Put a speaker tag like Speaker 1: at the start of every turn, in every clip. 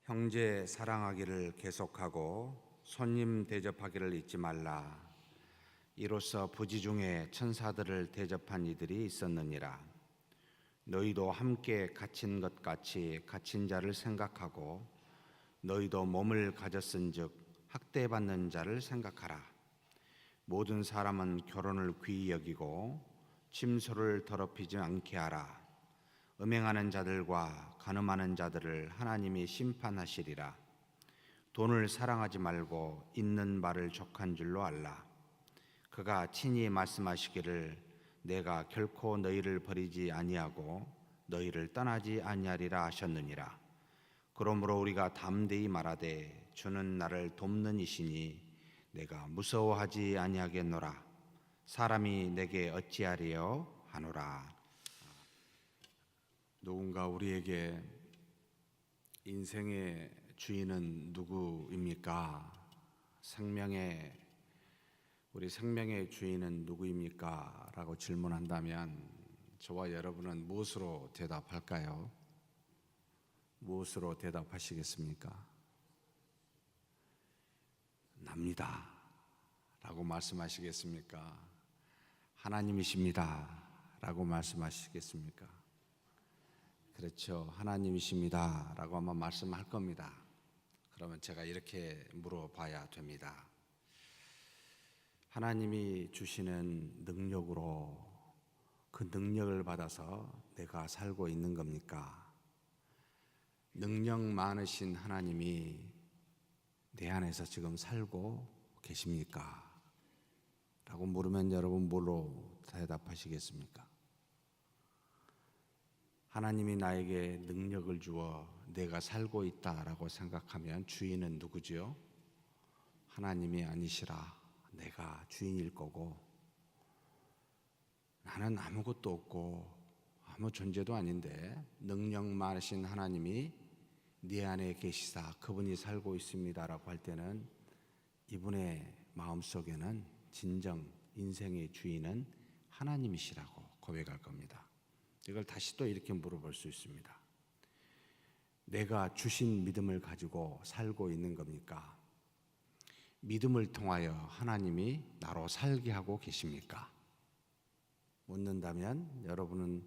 Speaker 1: 형제 사랑하기를 계속하고 손님 대접하기를 잊지 말라. 이로써 부지 중에 천사들을 대접한 이들이 있었느니라. 너희도 함께 갇힌 것 같이 갇힌 자를 생각하고 너희도 몸을 가졌은즉 학대받는 자를 생각하라. 모든 사람은 결혼을 귀히 여기고 침소를 더럽히지 않게 하라. 음행하는 자들과 간음하는 자들을 하나님이 심판하시리라. 돈을 사랑하지 말고 있는 바를 족한 줄로 알라. 그가 친히 말씀하시기를 내가 결코 너희를 버리지 아니하고 너희를 떠나지 아니하리라 하셨느니라. 그러므로 우리가 담대히 말하되 주는 나를 돕는 이시니 내가 무서워하지 아니하겠노라. 사람이 내게 어찌하리요 하노라. 누군가 우리에게 인생의 주인은 누구입니까? 우리 생명의 주인은 누구입니까? 라고 질문한다면 저와 여러분은 무엇으로 대답할까요? 무엇으로 대답하시겠습니까? 납니다 라고 말씀하시겠습니까? 하나님이십니다 라고 말씀하시겠습니까? 그렇죠. 하나님이십니다 라고 아마 말씀할 겁니다. 그러면 제가 이렇게 물어봐야 됩니다. 하나님이 주시는 능력으로 그 능력을 받아서 내가 살고 있는 겁니까? 능력 많으신 하나님이 내 안에서 지금 살고 계십니까? 라고 물으면 여러분 뭘로 대답하시겠습니까? 하나님이 나에게 능력을 주어 내가 살고 있다라고 생각하면 주인은 누구지요? 하나님이 아니시라. 내가 주인일 거고 나는 아무것도 없고 아무 존재도 아닌데 능력 많으신 하나님이 네 안에 계시사 그분이 살고 있습니다라고 할 때는 이분의 마음속에는 진정 인생의 주인은 하나님이시라고 고백할 겁니다. 이걸 다시 또 이렇게 물어볼 수 있습니다. 내가 주신 믿음을 가지고 살고 있는 겁니까? 믿음을 통하여 하나님이 나로 살게 하고 계십니까? 묻는다면 여러분은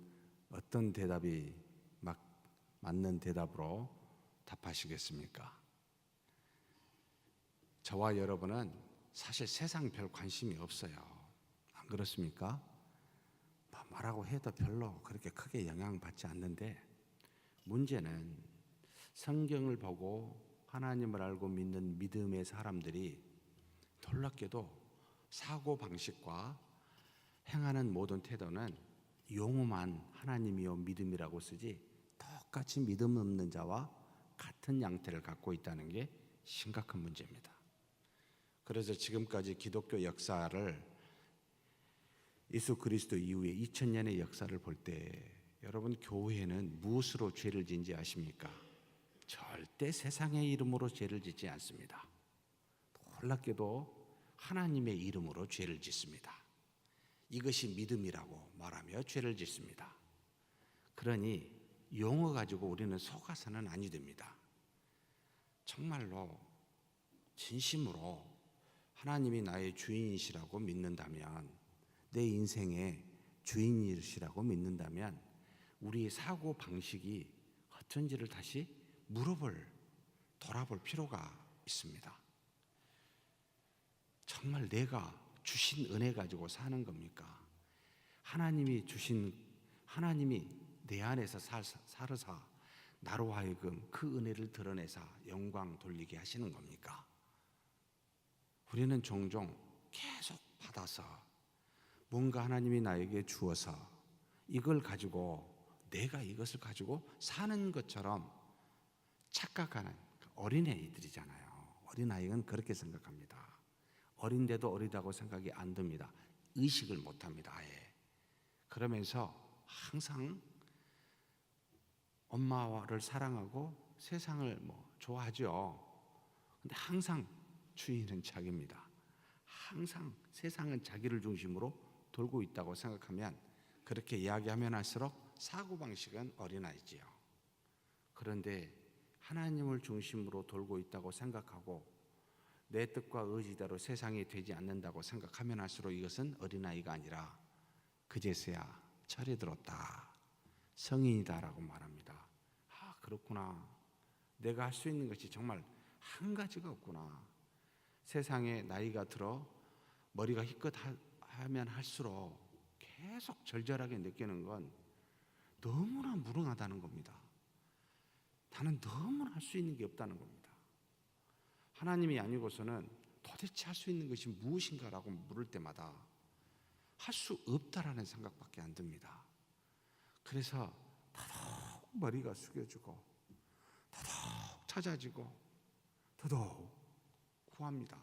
Speaker 1: 어떤 대답이 맞는 대답으로 답하시겠습니까? 저와 여러분은 사실 세상 별 관심이 없어요. 안 그렇습니까? 말하고 해도 별로 그렇게 크게 영향받지 않는데 문제는 성경을 보고 하나님을 알고 믿는 믿음의 사람들이 놀랍게도 사고방식과 행하는 모든 태도는 용어만 하나님이요 믿음이라고 쓰지 똑같이 믿음 없는 자와 같은 양태를 갖고 있다는 게 심각한 문제입니다. 그래서 지금까지 기독교 역사를 예수 그리스도 이후에 2000년의 역사를 볼 때 여러분 교회는 무엇으로 죄를 짓는지 아십니까? 절대 세상의 이름으로 죄를 짓지 않습니다. 놀랍게도 하나님의 이름으로 죄를 짓습니다. 이것이 믿음이라고 말하며 죄를 짓습니다. 그러니 용어 가지고 우리는 속아서는 아니 됩니다. 정말로 진심으로 하나님이 나의 주인이시라고 믿는다면 내 인생의 주인이시라고 믿는다면 우리의 사고 방식이 어쩐지를 다시 돌아볼 필요가 있습니다. 정말 내가 주신 은혜 가지고 사는 겁니까? 하나님이 내 안에서 살으사 나로 하여금 그 은혜를 드러내사 영광 돌리게 하시는 겁니까? 우리는 종종 계속 받아서 뭔가 하나님이 나에게 주어서 이걸 가지고 내가 이것을 가지고 사는 것처럼 착각하는 어린애들이잖아요. 어린아이는 그렇게 생각합니다. 어린데도 어리다고 생각이 안 듭니다. 의식을 못합니다. 아예. 그러면서 항상 엄마를 사랑하고 세상을 좋아하죠. 근데 항상 주인은 자기입니다. 항상 세상은 자기를 중심으로 돌고 있다고 생각하면 그렇게 이야기하면 할수록 사고방식은 어린아이지요. 그런데 하나님을 중심으로 돌고 있다고 생각하고 내 뜻과 의지대로 세상이 되지 않는다고 생각하면 할수록 이것은 어린아이가 아니라 그제서야 철이 들었다, 성인이다라고 말합니다. 아, 그렇구나. 내가 할 수 있는 것이 정말 한 가지가 없구나. 세상에 나이가 들어 머리가 희끗하면 할수록 계속 절절하게 느끼는 건 너무나 무능하다는 겁니다. 나는 너무나 할 수 있는 게 없다는 겁니다. 하나님이 아니고서는 도대체 할 수 있는 것이 무엇인가라고 물을 때마다 할 수 없다라는 생각밖에 안 듭니다. 그래서 더더욱 머리가 숙여지고 더더욱 찾아지고 더더욱 구합니다.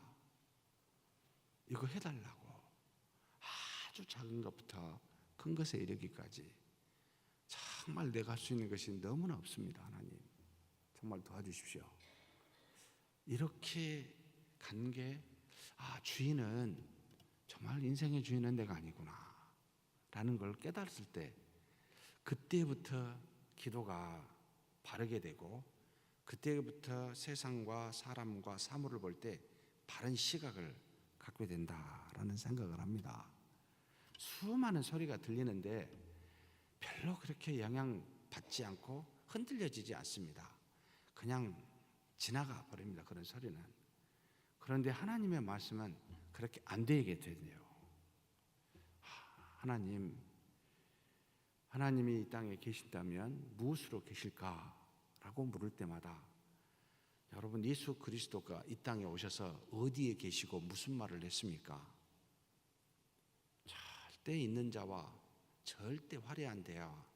Speaker 1: 이거 해달라고. 아주 작은 것부터 큰 것에 이르기까지 정말 내가 할 수 있는 것이 너무나 없습니다. 하나님 정말 도와주십시오. 이렇게 간 게 주인은 정말 인생의 주인은 내가 아니구나 라는 걸 깨달았을 때 그때부터 기도가 바르게 되고 그때부터 세상과 사람과 사물을 볼 때 바른 시각을 갖게 된다라는 생각을 합니다. 수많은 소리가 들리는데 별로 그렇게 영향받지 않고 흔들려지지 않습니다. 그냥 지나가 버립니다. 그런 소리는. 그런데 하나님의 말씀은 그렇게 안 되게 되네요. 하나님이 이 땅에 계신다면 무엇으로 계실까라고 물을 때마다 여러분, 예수 그리스도가 이 땅에 오셔서 어디에 계시고 무슨 말을 했습니까? 절대 있는 자와 절대 화려한 데와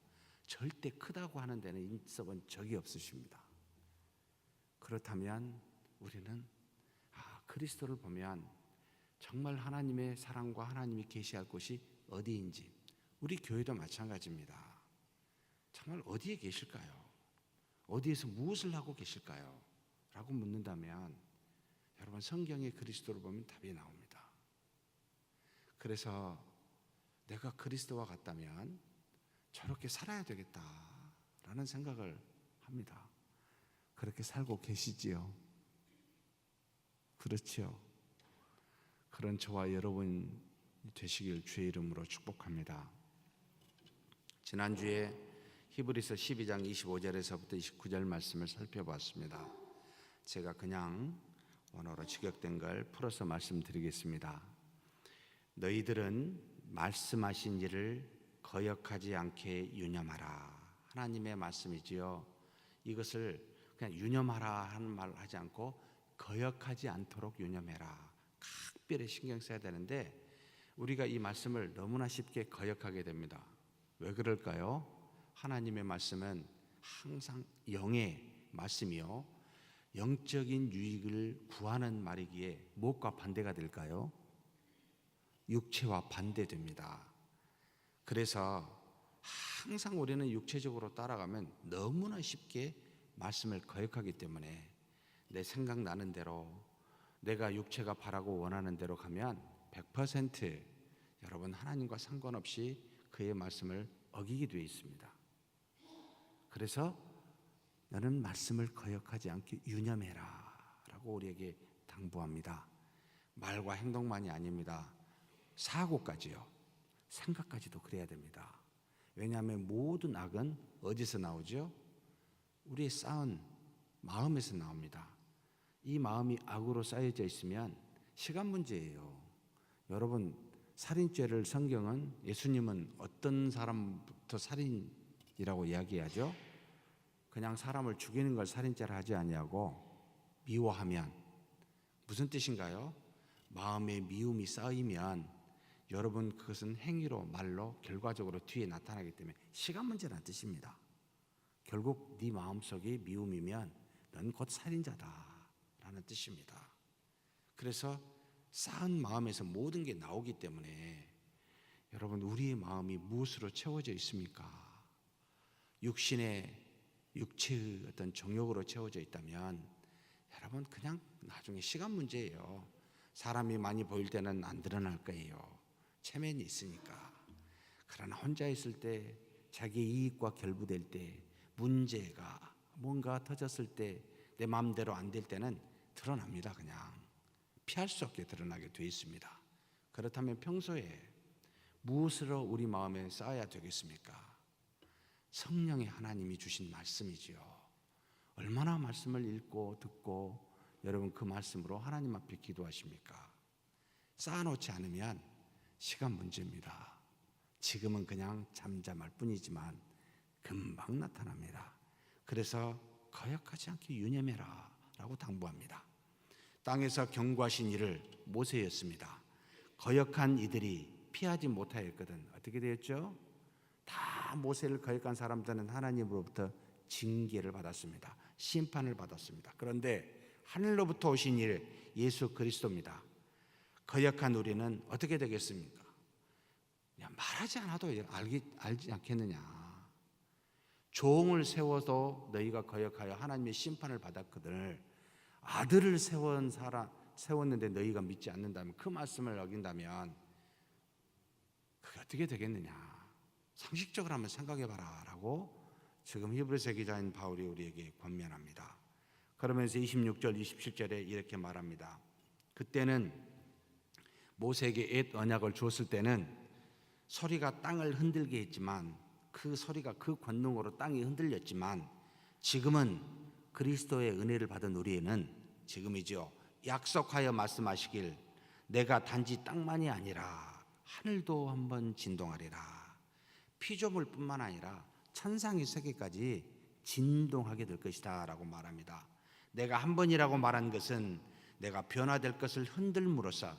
Speaker 1: 절대 크다고 하는 데는 인석은 적이 없으십니다. 그렇다면 우리는 그리스도를 보면 정말 하나님의 사랑과 하나님이 계시할 곳이 어디인지, 우리 교회도 마찬가지입니다. 정말 어디에 계실까요? 어디에서 무엇을 하고 계실까요? 라고 묻는다면 여러분, 성경의 그리스도를 보면 답이 나옵니다. 그래서 내가 그리스도와 같다면 저렇게 살아야 되겠다라는 생각을 합니다. 그렇게 살고 계시지요? 그렇지요? 그런 저와 여러분 되시길 주의 이름으로 축복합니다. 지난주에 히브리서 12장 25절에서부터 29절 말씀을 살펴봤습니다. 제가 그냥 원어로 직역된 걸 풀어서 말씀드리겠습니다. 너희들은 말씀하신 일을 거역하지 않게 유념하라. 하나님의 말씀이지요. 이것을 그냥 유념하라 하는 말을 하지 않고 거역하지 않도록 유념해라. 각별히 신경 써야 되는데 우리가 이 말씀을 너무나 쉽게 거역하게 됩니다. 왜 그럴까요? 하나님의 말씀은 항상 영의 말씀이요, 영적인 유익을 구하는 말이기에 무엇과 반대가 될까요? 육체와 반대됩니다. 그래서 항상 우리는 육체적으로 따라가면 너무나 쉽게 말씀을 거역하기 때문에 내 생각나는 대로, 내가 육체가 바라고 원하는 대로 가면 100% 여러분 하나님과 상관없이 그의 말씀을 어기게 되어 있습니다. 그래서 너는 말씀을 거역하지 않게 유념해라 라고 우리에게 당부합니다. 말과 행동만이 아닙니다. 사고까지요, 생각까지도 그래야 됩니다. 왜냐하면 모든 악은 어디서 나오죠? 우리의 쌓은 마음에서 나옵니다. 이 마음이 악으로 쌓여져 있으면 시간 문제예요. 여러분, 살인죄를 성경은, 예수님은 어떤 사람부터 살인이라고 이야기하죠? 그냥 사람을 죽이는 걸 살인죄를 하지 아니하고 미워하면, 무슨 뜻인가요? 마음에 미움이 쌓이면 여러분 그것은 행위로, 말로 결과적으로 뒤에 나타나기 때문에 시간 문제라는 뜻입니다. 결국 네 마음속에 미움이면 넌 곧 살인자다 라는 뜻입니다. 그래서 쌓은 마음에서 모든 게 나오기 때문에 여러분, 우리의 마음이 무엇으로 채워져 있습니까? 육체의 어떤 정욕으로 채워져 있다면 여러분 그냥 나중에 시간 문제예요. 사람이 많이 보일 때는 안 드러날 거예요. 체면이 있으니까. 그러나 혼자 있을 때, 자기 이익과 결부될 때 문제가 뭔가 터졌을 때 내 마음대로 안 될 때는 드러납니다. 그냥 피할 수 없게 드러나게 돼 있습니다. 그렇다면 평소에 무엇으로 우리 마음에 쌓아야 되겠습니까? 성령의 하나님이 주신 말씀이지요. 얼마나 말씀을 읽고 듣고 여러분 그 말씀으로 하나님 앞에 기도하십니까? 쌓아놓지 않으면 시간 문제입니다. 지금은 그냥 잠잠할 뿐이지만 금방 나타납니다. 그래서 거역하지 않게 유념해라 라고 당부합니다. 땅에서 경고하신 이를 모세였습니다. 거역한 이들이 피하지 못하였거든 어떻게 되었죠? 다 모세를 거역한 사람들은 하나님으로부터 징계를 받았습니다. 심판을 받았습니다. 그런데 하늘로부터 오신 일 예수 그리스도입니다. 거역한 우리는 어떻게 되겠습니까? 그냥 말하지 않아도 알지 않겠느냐. 종을 세워도 너희가 거역하여 하나님의 심판을 받았거든. 아들을 세웠는데 너희가 믿지 않는다면, 그 말씀을 어긴다면 그게 어떻게 되겠느냐. 상식적으로 한번 생각해봐라 라고 지금 히브리서 기자인 바울이 우리에게 권면합니다. 그러면서 26절 27절에 이렇게 말합니다. 그때는 모세에게 옛 언약을 주었을 때는 소리가 땅을 흔들게 했지만, 그 소리가 그 권능으로 땅이 흔들렸지만, 지금은 그리스도의 은혜를 받은 우리에는 지금이죠. 약속하여 말씀하시길 내가 단지 땅만이 아니라 하늘도 한번 진동하리라. 피조물뿐만 아니라 천상의 세계까지 진동하게 될 것이다 라고 말합니다. 내가 한 번이라고 말한 것은 내가 변화될 것을 흔들므로써,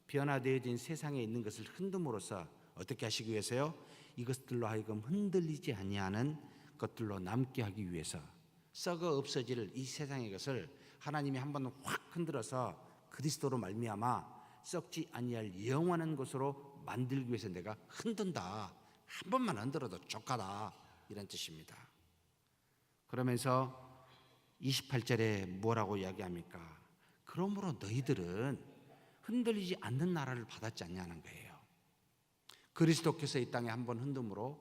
Speaker 1: 변화되어진 세상에 있는 것을 흔듦으로써 어떻게 하시기 위해서요? 이것들로 하여금 흔들리지 아니하는 것들로 남게 하기 위해서, 썩어 없어질 이 세상의 것을 하나님이 한번 확 흔들어서 그리스도로 말미암아 썩지 아니할 영원한 것으로 만들기 위해서 내가 흔든다. 한 번만 흔들어도 족하다 이런 뜻입니다. 그러면서 28절에 뭐라고 이야기합니까? 그러므로 너희들은 흔들리지 않는 나라를 받았지 않냐는 거예요. 그리스도께서 이 땅에 한번 흔듦으로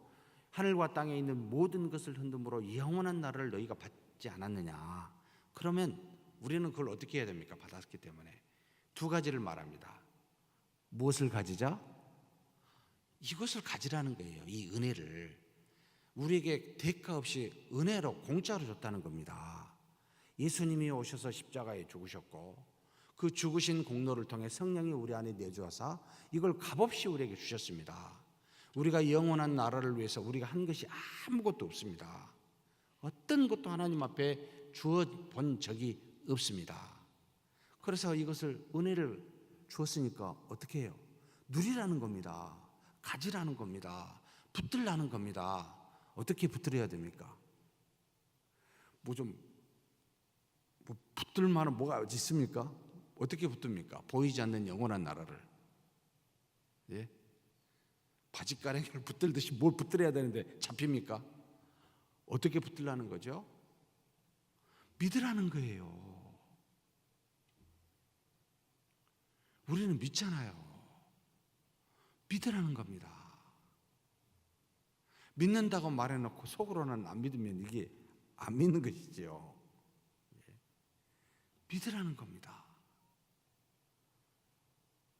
Speaker 1: 하늘과 땅에 있는 모든 것을 흔듦으로 영원한 나라를 너희가 받지 않았느냐. 그러면 우리는 그걸 어떻게 해야 됩니까? 받았기 때문에 두 가지를 말합니다. 무엇을 가지자? 이것을 가지라는 거예요. 이 은혜를 우리에게 대가 없이 은혜로 공짜로 줬다는 겁니다. 예수님이 오셔서 십자가에 죽으셨고, 그 죽으신 공로를 통해 성령이 우리 안에 내주어서 이걸 값없이 우리에게 주셨습니다. 우리가 영원한 나라를 위해서 우리가 한 것이 아무것도 없습니다. 어떤 것도 하나님 앞에 주어 본 적이 없습니다. 그래서 이것을, 은혜를 주었으니까 어떻게 해요? 누리라는 겁니다. 가지라는 겁니다. 붙들라는 겁니다. 어떻게 붙들어야 됩니까? 붙들 만한 뭐가 있습니까? 어떻게 붙듭니까? 보이지 않는 영원한 나라를. 예? 바지가랑이를 붙들듯이 뭘 붙들어야 되는데 잡힙니까? 어떻게 붙들라는 거죠? 믿으라는 거예요. 우리는 믿잖아요. 믿으라는 겁니다. 믿는다고 말해놓고 속으로는 안 믿으면 이게 안 믿는 것이죠. 믿으라는 겁니다.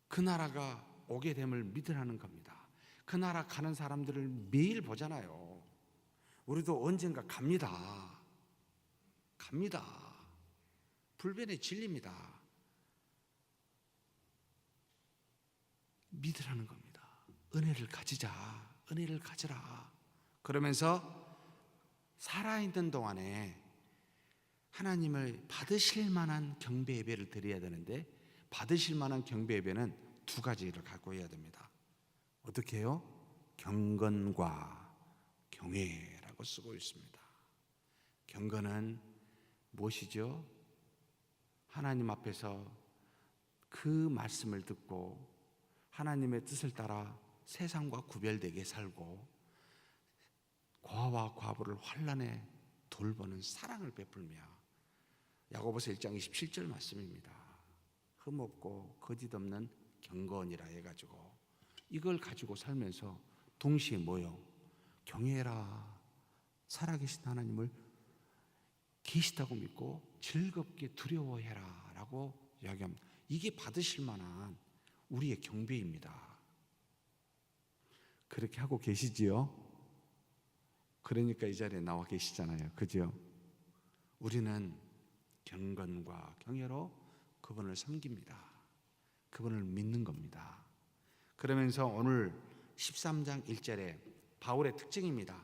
Speaker 1: 그 나라가 오게 됨을 믿으라는 겁니다. 그 나라 가는 사람들을 매일 보잖아요. 우리도 언젠가 갑니다. 불변의 진리입니다. 믿으라는 겁니다. 은혜를 가지자. 은혜를 가져라. 그러면서 살아있는 동안에 하나님을 받으실 만한 경배 예배를 드려야 되는데, 받으실 만한 경배 예배는 두 가지를 갖고 해야 됩니다. 어떻게 해요? 경건과 경외라고 쓰고 있습니다. 경건은 무엇이죠? 하나님 앞에서 그 말씀을 듣고 하나님의 뜻을 따라 세상과 구별되게 살고, 과와 과부를 환난에 돌보는 사랑을 베풀며, 야고보서 1장 27절 말씀입니다. 흠없고 거짓 없는 경건이라 해가지고 이걸 가지고 살면서 동시에 뭐요? 경외라. 살아계신 하나님을 계시다고 믿고 즐겁게 두려워해라 라고 이야기합니다. 이게 받으실 만한 우리의 경배입니다. 그렇게 하고 계시지요? 그러니까 이 자리에 나와 계시잖아요. 그죠? 우리는 경건과 경외로 그분을 섬깁니다. 그분을 믿는 겁니다. 그러면서 오늘 13장 1절에 바울의 특징입니다.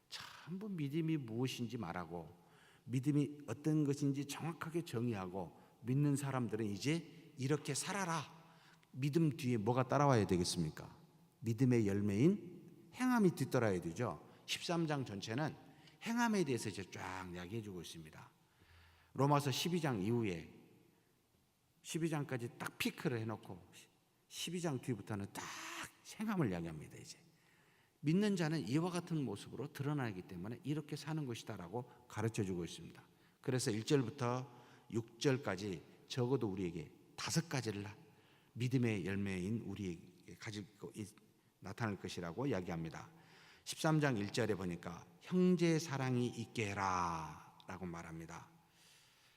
Speaker 1: 전부 믿음이 무엇인지 말하고 믿음이 어떤 것인지 정확하게 정의하고 믿는 사람들은 이제 이렇게 살아라. 믿음 뒤에 뭐가 따라와야 되겠습니까? 믿음의 열매인 행함이 뒤따라야 되죠. 13장 전체는 행함에 대해서 이제 쫙 이야기해 주고 있습니다. 로마서 12장 이후에 12장까지 딱 피크를 해놓고 12장 뒤부터는 딱 행함을 이야기합니다. 이제 믿는 자는 이와 같은 모습으로 드러나기 때문에 이렇게 사는 것이다라고 가르쳐주고 있습니다. 그래서 1절부터 6절까지 적어도 우리에게 5가지를 믿음의 열매인 우리에게 가지고 나타날 것이라고 이야기합니다. 13장 1절에 보니까 형제 사랑이 있게 해라 라고 말합니다.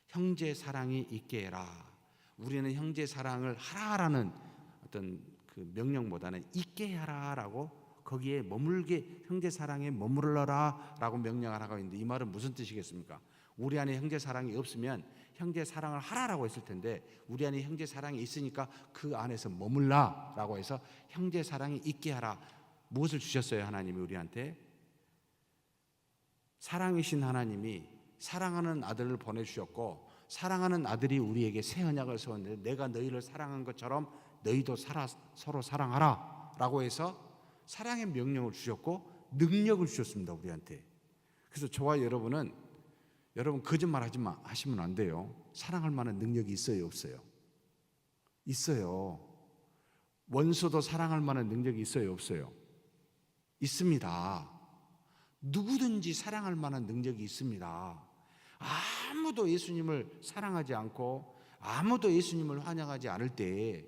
Speaker 1: 형제 사랑이 있게 해라. 우리는 형제 사랑을 하라라는 어떤 그 명령보다는 있게 하라라고 거기에 머물게 형제 사랑에 머물러라 라고 명령을 하고 있는데 이 말은 무슨 뜻이겠습니까? 우리 안에 형제 사랑이 없으면 형제 사랑을 하라라고 했을 텐데 우리 안에 형제 사랑이 있으니까 그 안에서 머물라 라고 해서 형제 사랑이 있게 하라. 무엇을 주셨어요? 하나님이 우리한테 사랑이신 하나님이 사랑하는 아들을 보내주셨고 사랑하는 아들이 우리에게 새 언약을 세웠는데 내가 너희를 사랑한 것처럼 너희도 서로 사랑하라 라고 해서 사랑의 명령을 주셨고 능력을 주셨습니다. 우리한테. 그래서 저와 여러분은 여러분 거짓말 하시면 안 돼요. 사랑할 만한 능력이 있어요? 없어요? 있어요. 원수도 사랑할 만한 능력이 있어요? 없어요? 있습니다. 누구든지 사랑할 만한 능력이 있습니다. 아무도 예수님을 사랑하지 않고 아무도 예수님을 환영하지 않을 때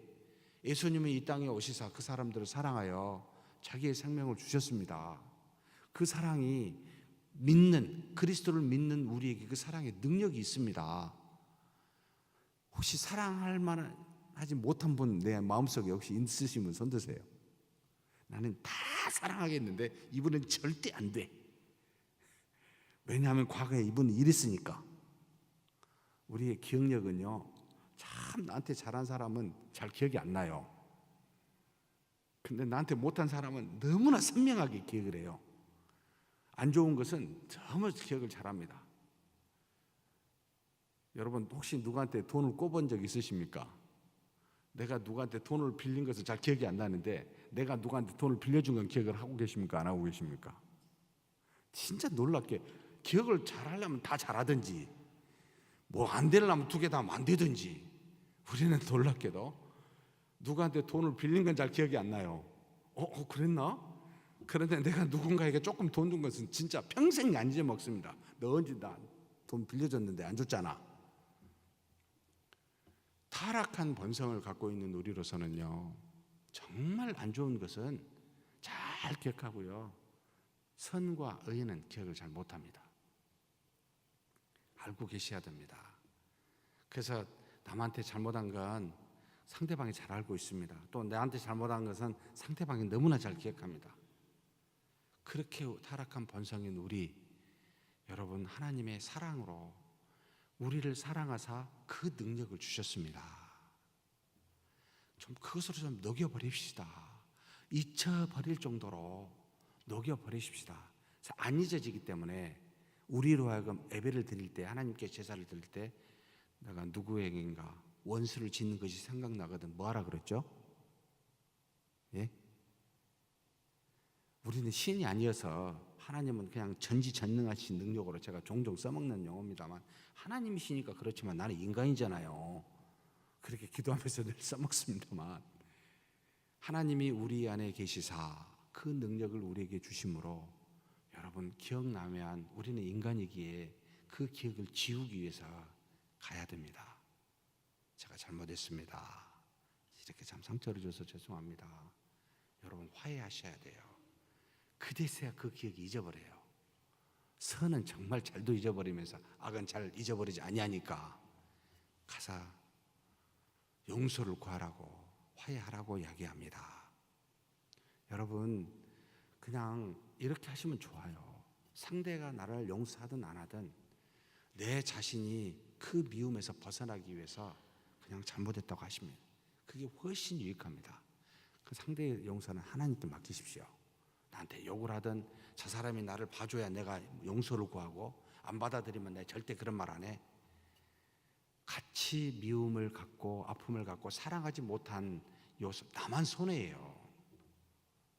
Speaker 1: 예수님이 이 땅에 오시사 그 사람들을 사랑하여 자기의 생명을 주셨습니다. 그 사랑이 믿는 그리스도를 믿는 우리에게 그 사랑의 능력이 있습니다. 혹시 사랑할 만한 하지 못한 분 내 마음속에 혹시 있으시면 손 드세요. 나는 다 사랑하겠는데 이분은 절대 안 돼. 왜냐하면 과거에 이분은 이랬으니까. 우리의 기억력은요 참 나한테 잘한 사람은 잘 기억이 안 나요. 근데 나한테 못한 사람은 너무나 선명하게 기억을 해요. 안 좋은 것은 너무 기억을 잘합니다. 여러분 혹시 누구한테 돈을 꿔본 적 있으십니까? 내가 누구한테 돈을 빌린 것은 잘 기억이 안 나는데 내가 누구한테 돈을 빌려준 건 기억을 하고 계십니까? 안 하고 계십니까? 진짜 놀랍게 기억을 잘하려면 다 잘하든지 뭐 안 되려면 2개 다 안 되든지 우리는 놀랍게도 누구한테 돈을 빌린 건 잘 기억이 안 나요. 그랬나? 그런데 내가 누군가에게 조금 돈 준 것은 진짜 평생 안 잊어먹습니다. 너 언제 나 돈 빌려줬는데 안 줬잖아. 타락한 본성을 갖고 있는 우리로서는요 정말 안 좋은 것은 잘 기억하고요 선과 의는 기억을 잘 못합니다. 알고 계셔야 됩니다. 그래서 남한테 잘못한 건 상대방이 잘 알고 있습니다. 또 나한테 잘못한 것은 상대방이 너무나 잘 기억합니다. 그렇게 타락한 본성인 우리 여러분 하나님의 사랑으로 우리를 사랑하사 그 능력을 주셨습니다. 좀 그것으로 좀 녹여버립시다. 잊혀버릴 정도로 녹여버리십시다. 안 잊어지기 때문에 우리로 하여금 예배를 드릴 때 하나님께 제사를 드릴 때 내가 누구에게인가 원수를 짓는 것이 생각나거든 뭐하라 그랬죠? 예? 우리는 신이 아니어서 하나님은 그냥 전지전능하신 능력으로 제가 종종 써먹는 용어입니다만 하나님이시니까 그렇지만 나는 인간이잖아요. 그렇게 기도하면서 늘 써먹습니다만 하나님이 우리 안에 계시사 그 능력을 우리에게 주심으로 여러분 기억나면 우리는 인간이기에 그 기억을 지우기 위해서 가야 됩니다. 제가 잘못했습니다. 이렇게 참 상처를 줘서 죄송합니다. 여러분 화해하셔야 돼요. 그제서야 그 기억이 잊어버려요. 선은 정말 잘도 잊어버리면서 악은 잘 잊어버리지 아니하니까 가서 용서를 구하라고, 화해하라고 이야기합니다. 여러분, 그냥 이렇게 하시면 좋아요. 상대가 나를 용서하든 안 하든 내 자신이 그 미움에서 벗어나기 위해서 그냥 잘못했다고 하시면 그게 훨씬 유익합니다. 그 상대의 용서는 하나님께 맡기십시오. 나한테 욕을 하든 저 사람이 나를 봐줘야 내가 용서를 구하고, 안 받아들이면 내가 절대 그런 말 안 해. 같이 미움을 갖고 아픔을 갖고 사랑하지 못한 요소, 나만 손해예요.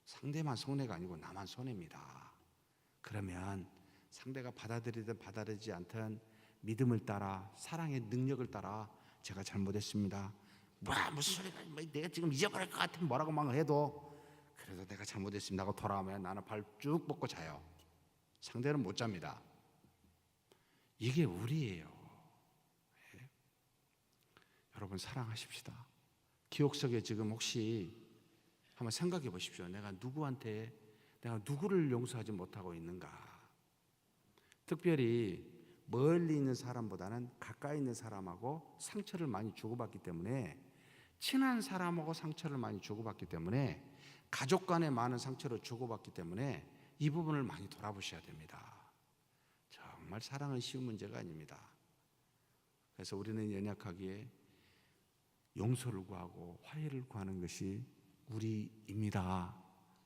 Speaker 1: 상대만 손해가 아니고 나만 손해입니다. 그러면 상대가 받아들이든 받아들이지 않든 믿음을 따라, 사랑의 능력을 따라 제가 잘못했습니다. 무슨 소리가, 내가 지금 잊어버릴 것 같으면 뭐라고 막 해도 그래도 내가 잘못했습니다 하고 돌아오면 나는 발 쭉 뻗고 자요. 상대는 못 잡니다. 이게 우리예요. 네. 여러분, 사랑하십시다. 기억 속에 지금 혹시 한번 생각해 보십시오. 내가 누구를 용서하지 못하고 있는가? 특별히 멀리 있는 사람보다는 가까이 있는 사람하고 상처를 많이 주고받기 때문에, 친한 사람하고 상처를 많이 주고받기 때문에, 가족 간에 많은 상처를 주고받기 때문에 이 부분을 많이 돌아보셔야 됩니다. 정말 사랑은 쉬운 문제가 아닙니다. 그래서 우리는 연약하기에 용서를 구하고 화해를 구하는 것이 우리입니다.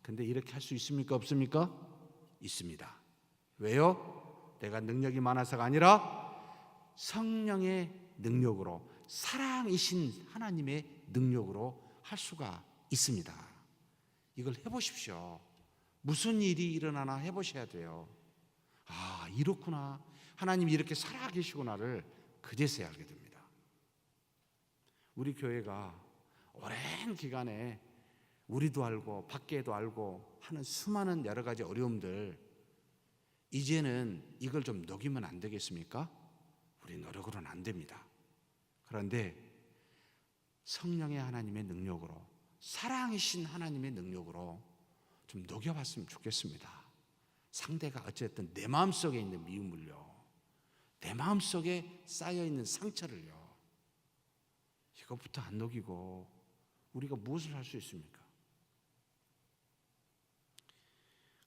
Speaker 1: 근데 이렇게 할 수 있습니까? 없습니까? 있습니다. 왜요? 내가 능력이 많아서가 아니라 성령의 능력으로, 사랑이신 하나님의 능력으로 할 수가 있습니다. 이걸 해보십시오. 무슨 일이 일어나나 해보셔야 돼요. 아, 이렇구나. 하나님이 이렇게 살아계시구나를 그제서야 알게 됩니다. 우리 교회가 오랜 기간에 우리도 알고 밖에도 알고 하는 수많은 여러 가지 어려움들, 이제는 이걸 좀 녹이면 안 되겠습니까? 우리 노력으로는 안 됩니다. 그런데 성령의 하나님의 능력으로, 사랑이신 하나님의 능력으로 좀 녹여봤으면 좋겠습니다. 상대가 어쨌든 내 마음속에 있는 미움을요, 내 마음속에 쌓여있는 상처를요, 이것부터 안 녹이고 우리가 무엇을 할 수 있습니까?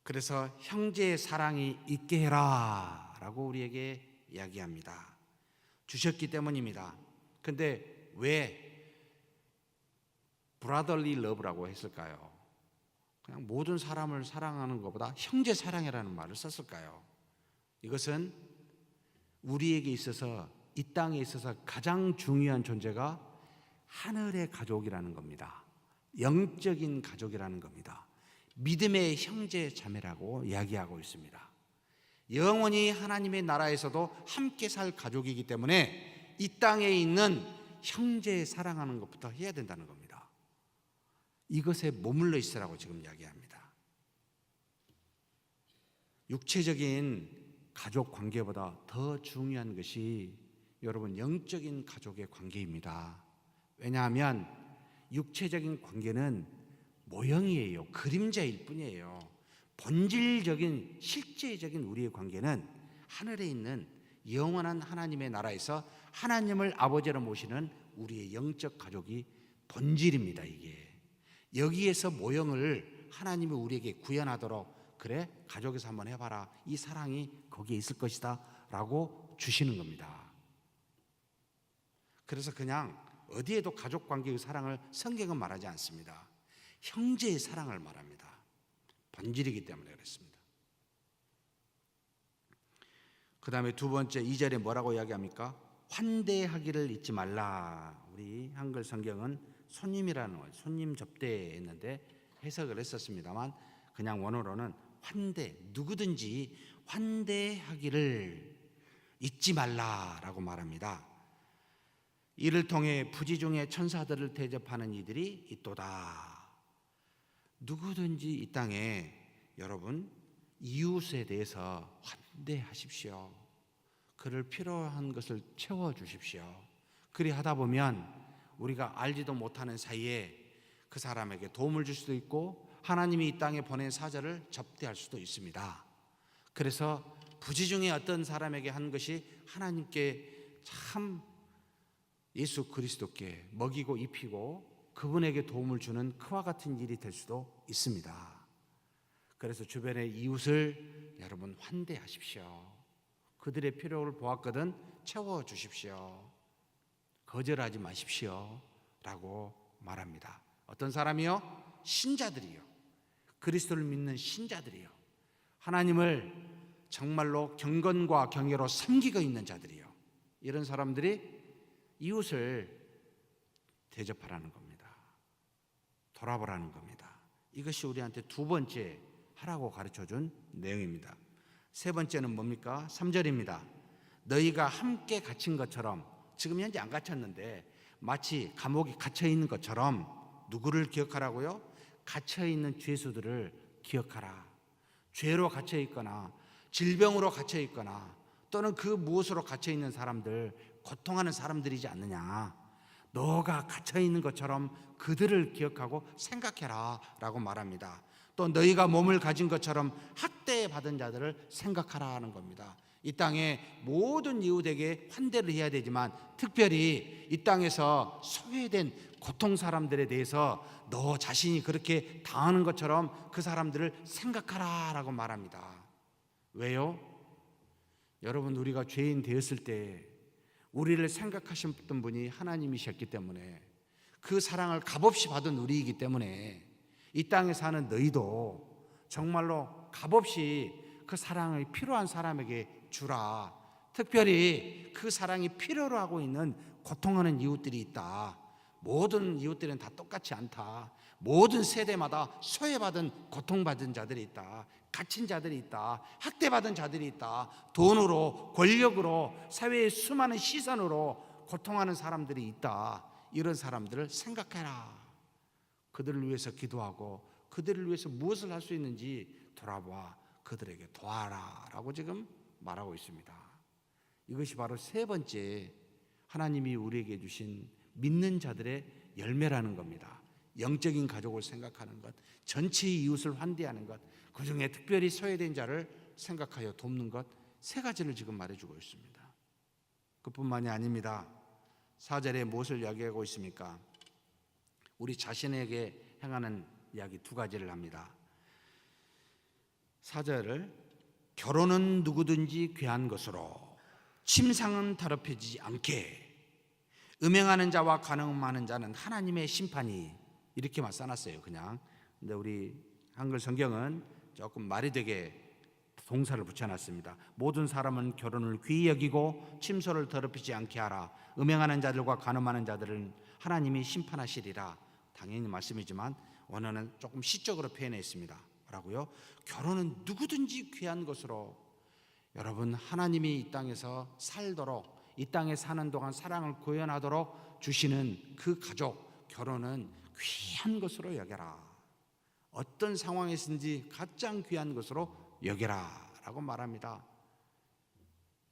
Speaker 1: 그래서 형제의 사랑이 있게 해라 라고 우리에게 이야기합니다. 주셨기 때문입니다. 근데 왜 brotherly love라고 했을까요? 그냥 모든 사람을 사랑하는 것보다 형제 사랑이라는 말을 썼을까요? 이것은 우리에게 있어서, 이 땅에 있어서 가장 중요한 존재가 하늘의 가족이라는 겁니다. 영적인 가족이라는 겁니다. 믿음의 형제 자매라고 이야기하고 있습니다. 영원히 하나님의 나라에서도 함께 살 가족이기 때문에 이 땅에 있는 형제 사랑하는 것부터 해야 된다는 겁니다. 이것에 머물러 있으라고 지금 이야기합니다. 육체적인 가족 관계보다 더 중요한 것이 여러분 영적인 가족의 관계입니다. 왜냐하면 육체적인 관계는 모형이에요. 그림자일 뿐이에요. 본질적인 실제적인 우리의 관계는 하늘에 있는 영원한 하나님의 나라에서 하나님을 아버지로 모시는 우리의 영적 가족이 본질입니다. 이게 여기에서 모형을 하나님이 우리에게 구현하도록, 그래 가족에서 한번 해봐라, 이 사랑이 거기에 있을 것이다 라고 주시는 겁니다. 그래서 그냥 어디에도 가족관계의 사랑을 성경은 말하지 않습니다. 형제의 사랑을 말합니다. 본질이기 때문에 그렇습니다. 그 다음에 두 번째 2절에 뭐라고 이야기합니까? 환대하기를 잊지 말라. 우리 한글 성경은 손님이라는 말, 손님 접대했는데 해석을 했었습니다만, 그냥 원어로는 환대, 누구든지 환대하기를 잊지 말라라고 말합니다. 이를 통해 부지 중에 천사들을 대접하는 이들이 있도다. 누구든지 이 땅에 여러분 이웃에 대해서 환대하십시오. 그를 필요한 것을 채워주십시오. 그리 하다 보면 우리가 알지도 못하는 사이에 그 사람에게 도움을 줄 수도 있고 하나님이 이 땅에 보낸 사자를 접대할 수도 있습니다. 그래서 부지 중에 어떤 사람에게 한 것이 하나님께 참 예수 그리스도께 먹이고 입히고 그분에게 도움을 주는 그와 같은 일이 될 수도 있습니다. 그래서 주변의 이웃을 여러분 환대하십시오. 그들의 필요를 보았거든 채워주십시오. 거절하지 마십시오 라고 말합니다. 어떤 사람이요? 신자들이요. 그리스도를 믿는 신자들이요. 하나님을 정말로 경건과 경외로 섬기고 있는 자들이요. 이런 사람들이 이웃을 대접하라는 겁니다. 돌아보라는 겁니다. 이것이 우리한테 두 번째 하라고 가르쳐준 내용입니다. 세 번째는 뭡니까? 3절입니다. 너희가 함께 갇힌 것처럼, 지금 현재 안 갇혔는데 마치 감옥에 갇혀 있는 것처럼 누구를 기억하라고요? 갇혀 있는 죄수들을 기억하라. 죄로 갇혀 있거나 질병으로 갇혀 있거나 또는 그 무엇으로 갇혀 있는 사람들, 고통하는 사람들이지 않느냐. 너가 갇혀 있는 것처럼 그들을 기억하고 생각해라 라고 말합니다. 또 너희가 몸을 가진 것처럼 학대받은 자들을 생각하라 하는 겁니다. 이 땅에 모든 이웃에게 환대를 해야 되지만 특별히 이 땅에서 소외된 고통 사람들에 대해서 너 자신이 그렇게 당하는 것처럼 그 사람들을 생각하라 라고 말합니다. 왜요? 여러분, 우리가 죄인 되었을 때 우리를 생각하셨던 분이 하나님이셨기 때문에, 그 사랑을 값없이 받은 우리이기 때문에 이 땅에 사는 너희도 정말로 값없이 그 사랑이 필요한 사람에게 주라. 특별히 그 사랑이 필요로 하고 있는 고통하는 이웃들이 있다. 모든 이웃들은 다 똑같지 않다. 모든 세대마다 소외받은 고통받은 자들이 있다. 갇힌 자들이 있다. 학대받은 자들이 있다. 돈으로, 권력으로, 사회의 수많은 시선으로 고통하는 사람들이 있다. 이런 사람들을 생각해라. 그들을 위해서 기도하고 그들을 위해서 무엇을 할 수 있는지 돌아봐 그들에게 도와라 라고 지금 말하고 있습니다. 이것이 바로 세 번째 하나님이 우리에게 주신 믿는 자들의 열매라는 겁니다. 영적인 가족을 생각하는 것, 전체의 이웃을 환대하는 것, 그 중에 특별히 소외된 자를 생각하여 돕는 것, 세 가지를 지금 말해주고 있습니다. 그뿐만이 아닙니다. 4절에 무엇을 이야기하고 있습니까? 우리 자신에게 행하는 이야기 두 가지를 합니다. 4절을 결혼은 누구든지 귀한 것으로 침상은 더럽혀지지 않게 음행하는 자와 간음하는 자는 하나님의 심판이, 이렇게만 써놨어요 그냥. 근데 우리 한글 성경은 조금 말이 되게 동사를 붙여놨습니다. 모든 사람은 결혼을 귀히 여기고 침소를 더럽히지 않게 하라. 음행하는 자들과 간음하는 자들은 하나님이 심판하시리라. 당연히 말씀이지만 원어는 조금 시적으로 표현했습니다. 뭐라고요? 결혼은 누구든지 귀한 것으로, 여러분 하나님이 이 땅에서 살도록, 이 땅에 사는 동안 사랑을 구현하도록 주시는 그 가족, 결혼은 귀한 것으로 여겨라. 어떤 상황에서든지 가장 귀한 것으로 여겨라 라고 말합니다.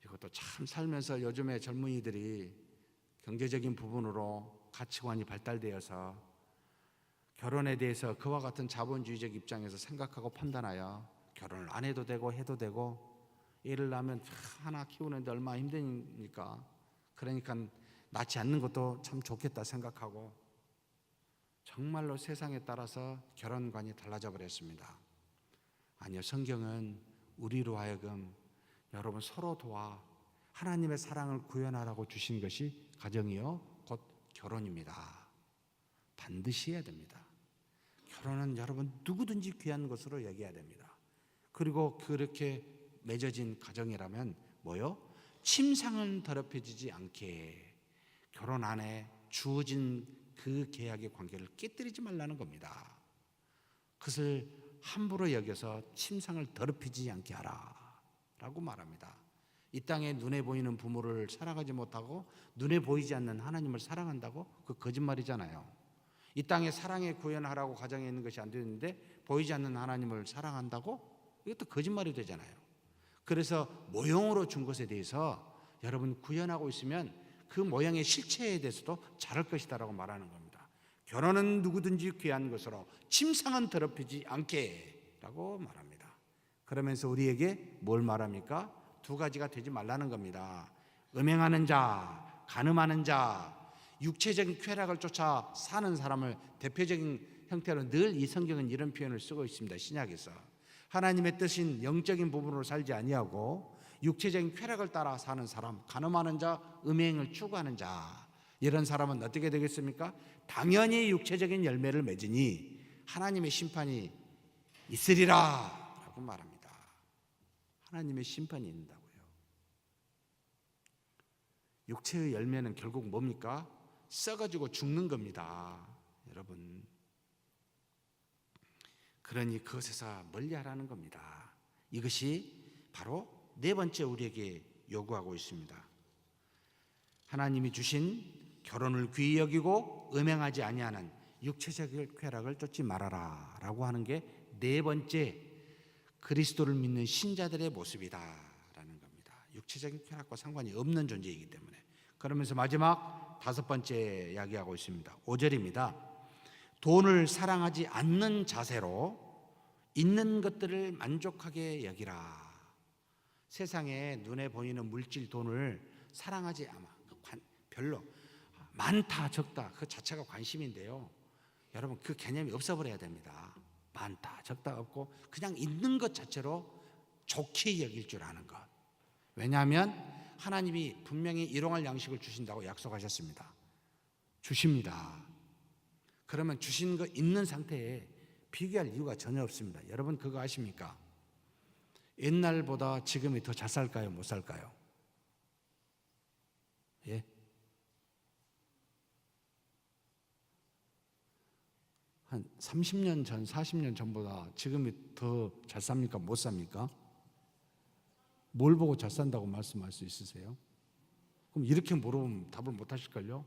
Speaker 1: 이것도 참 살면서 요즘에 젊은이들이 경제적인 부분으로 가치관이 발달되어서 결혼에 대해서 그와 같은 자본주의적 입장에서 생각하고 판단하여 결혼을 안 해도 되고 해도 되고, 애를 낳으면 하나 키우는데 얼마나 힘드니까, 그러니까 낳지 않는 것도 참 좋겠다 생각하고, 정말로 세상에 따라서 결혼관이 달라져 버렸습니다. 아니요, 성경은 우리로 하여금 여러분 서로 도와 하나님의 사랑을 구현하라고 주신 것이 가정이요 곧 결혼입니다. 반드시 해야 됩니다. 결혼은 여러분 누구든지 귀한 것으로 여겨야 됩니다. 그리고 그렇게 맺어진 가정이라면 뭐요? 침상은 더럽혀지지 않게, 결혼 안에 주어진 그 계약의 관계를 깨뜨리지 말라는 겁니다. 그것을 함부로 여겨서 침상을 더럽히지 않게 하라 라고 말합니다. 이 땅에 눈에 보이는 부모를 사랑하지 못하고 눈에 보이지 않는 하나님을 사랑한다고? 그 거짓말이잖아요. 이 땅에 사랑에 구현하라고 가정에 있는 것이 안 되는데 보이지 않는 하나님을 사랑한다고? 이것도 거짓말이 되잖아요. 그래서 모형으로 준 것에 대해서 여러분 구현하고 있으면 그 모양의 실체에 대해서도 잘할 것이다 라고 말하는 겁니다. 결혼은 누구든지 귀한 것으로 침상은 더럽히지 않게 라고 말합니다. 그러면서 우리에게 뭘 말합니까? 두 가지가 되지 말라는 겁니다. 음행하는 자, 간음하는 자, 육체적인 쾌락을 쫓아 사는 사람을 대표적인 형태로 늘 이 성경은 이런 표현을 쓰고 있습니다. 신약에서 하나님의 뜻인 영적인 부분으로 살지 아니하고 육체적인 쾌락을 따라 사는 사람, 간음하는 자, 음행을 추구하는 자, 이런 사람은 어떻게 되겠습니까? 당연히 육체적인 열매를 맺으니 하나님의 심판이 있으리라 라고 말합니다. 하나님의 심판이 있다고요. 육체의 열매는 결국 뭡니까? 썩어지고 죽는 겁니다. 여러분, 그러니 그것에서 멀리하라는 겁니다. 이것이 바로 네 번째 우리에게 요구하고 있습니다. 하나님이 주신 결혼을 귀히 여기고 음행하지 아니하는 육체적 쾌락을 쫓지 말아라 라고 하는 게 네 번째 그리스도를 믿는 신자들의 모습이다라는 겁니다. 육체적인 쾌락과 상관이 없는 존재이기 때문에. 그러면서 마지막 다섯 번째 이야기하고 있습니다. 5절입니다. 돈을 사랑하지 않는 자세로 있는 것들을 만족하게 여기라. 세상에 눈에 보이는 물질 돈을 사랑하지 별로 많다 적다 그 자체가 관심인데요. 여러분 그 개념이 없어버려야 됩니다. 많다 적다 없고 그냥 있는 것 자체로 좋게 여길 줄 아는 것. 왜냐하면 하나님이 분명히 일용할 양식을 주신다고 약속하셨습니다. 주십니다. 그러면 주신 거 있는 상태에 비교할 이유가 전혀 없습니다. 여러분 그거 아십니까? 옛날보다 지금이 더 잘 살까요? 못 살까요? 예? 한 30년 전, 40년 전보다 지금이 더 잘 삽니까? 못 삽니까? 뭘 보고 잘 산다고 말씀할 수 있으세요? 그럼 이렇게 물어보면 답을 못 하실걸요?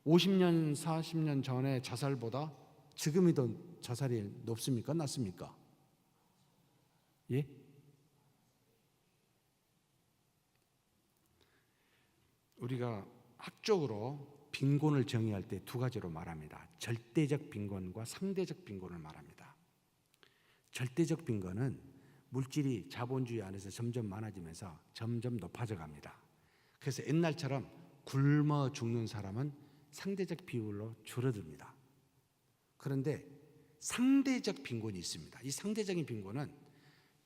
Speaker 1: 50년, 40년 전의 자살보다 지금이 더 자살이 높습니까? 낮습니까? 예? 우리가 학적으로 빈곤을 정의할 때 두 가지로 말합니다. 절대적 빈곤과 상대적 빈곤을 말합니다. 절대적 빈곤은 물질이 자본주의 안에서 점점 많아지면서 점점 높아져 갑니다. 그래서 옛날처럼 굶어 죽는 사람은 상대적 비율로 줄어듭니다. 그런데 상대적 빈곤이 있습니다. 이 상대적인 빈곤은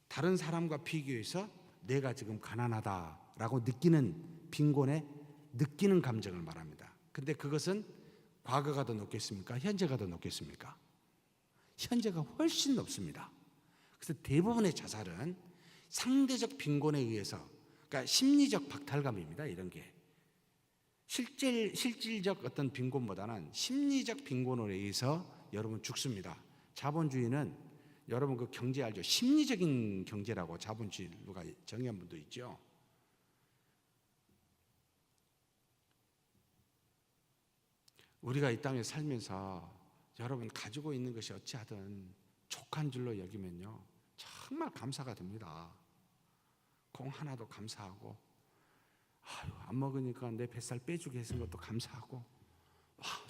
Speaker 1: 다른 사람과 비교해서 내가 지금 가난하다라고 느끼는 빈곤에 느끼는 감정을 말합니다. 근데 그것은 과거가 더 높겠습니까? 현재가 더 높겠습니까? 현재가 훨씬 높습니다. 그래서 대부분의 자살은 상대적 빈곤에 의해서, 그러니까 심리적 박탈감입니다. 이런 게 실질적 어떤 빈곤보다는 심리적 빈곤으로 의해서 여러분 죽습니다. 자본주의는 여러분 그 경제 알죠? 심리적인 경제라고 자본주의가 정의한 분도 있죠. 우리가 이 땅에 살면서 여러분 가지고 있는 것이 어찌하든 족한 줄로 여기면요 정말 감사가 됩니다. 공 하나도 감사하고, 안 먹으니까 내 뱃살 빼주게 해준 것도 감사하고,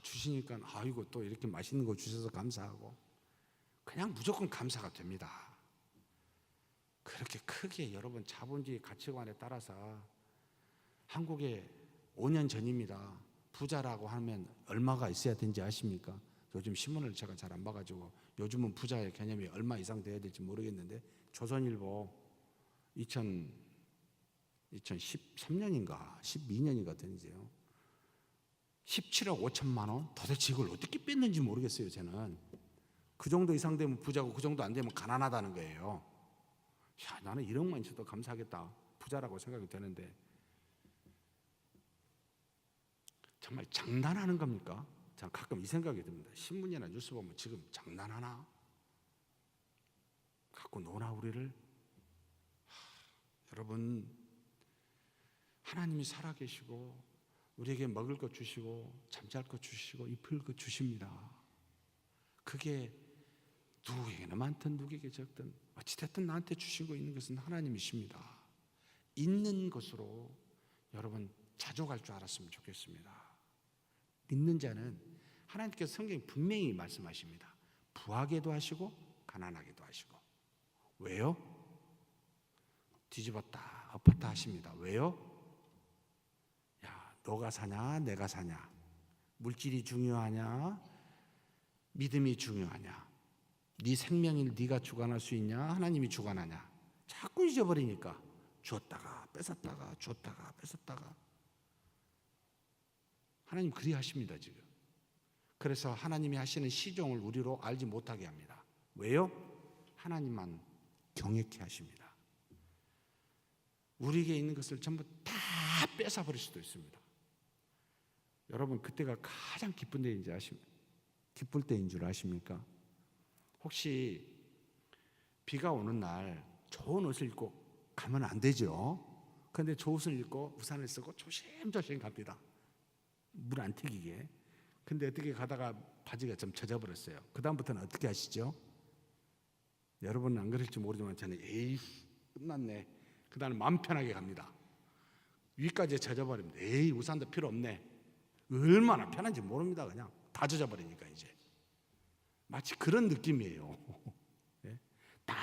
Speaker 1: 주시니까 아이고 또 이렇게 맛있는 거 주셔서 감사하고, 그냥 무조건 감사가 됩니다. 그렇게 크게 여러분 자본주의 가치관에 따라서 한국에 5년 전입니다. 부자라고 하면 얼마가 있어야 되는지 아십니까? 요즘 신문을 제가 잘 안 봐가지고 요즘은 부자의 개념이 얼마 이상 돼야 될지 모르겠는데 조선일보 2013년인가 12년인가 되는데요 17억 5천만 원? 도대체 이걸 어떻게 뺐는지 모르겠어요. 저는 그 정도 이상 되면 부자고 그 정도 안 되면 가난하다는 거예요. 야, 나는 1억만 있어도 감사하겠다, 부자라고 생각이 되는데 정말 장난하는 겁니까? 자, 가끔 이 생각이 듭니다. 신문이나 뉴스 보면 지금 장난하나? 갖고 노나 우리를? 여러분, 하나님이 살아계시고 우리에게 먹을 것 주시고 잠잘 것 주시고 입을 것 주십니다. 그게 누구에게나 많든 누구에게 적든 어찌됐든 나한테 주신 거 있는 것은 하나님이십니다. 있는 것으로 여러분 자족할 줄 알았으면 좋겠습니다. 믿는 자는 하나님께서 성경에 분명히 말씀하십니다. 부하게도 하시고 가난하게도 하시고. 왜요? 뒤집었다 엎었다 하십니다. 왜요? 야, 너가 사냐 내가 사냐, 물질이 중요하냐 믿음이 중요하냐, 네 생명을 네가 주관할 수 있냐 하나님이 주관하냐, 자꾸 잊어버리니까 주었다가 뺏었다가 주었다가 뺏었다가. 하나님 그리 하십니다 지금. 그래서 하나님이 하시는 시종을 우리로 알지 못하게 합니다. 왜요? 하나님만 경외케 하십니다. 우리에게 있는 것을 전부 다 뺏어버릴 수도 있습니다. 여러분 그때가 가장 기쁜 때인지 기쁠 때인 줄 아십니까? 혹시 비가 오는 날 좋은 옷을 입고 가면 안 되죠. 그런데 좋은 옷을 입고 우산을 쓰고 조심조심 갑니다. 물 안 튀기게. 근데 어떻게 가다가 바지가 좀 젖어버렸어요. 그 다음부터는 어떻게 하시죠? 여러분은 안 그럴지 모르지만 저는 에이 끝났네. 그 다음에 마음 편하게 갑니다. 위까지 젖어버립니다. 에이 우산도 필요 없네. 얼마나 편한지 모릅니다. 그냥 다 젖어버리니까 이제. 마치 그런 느낌이에요. 네? 다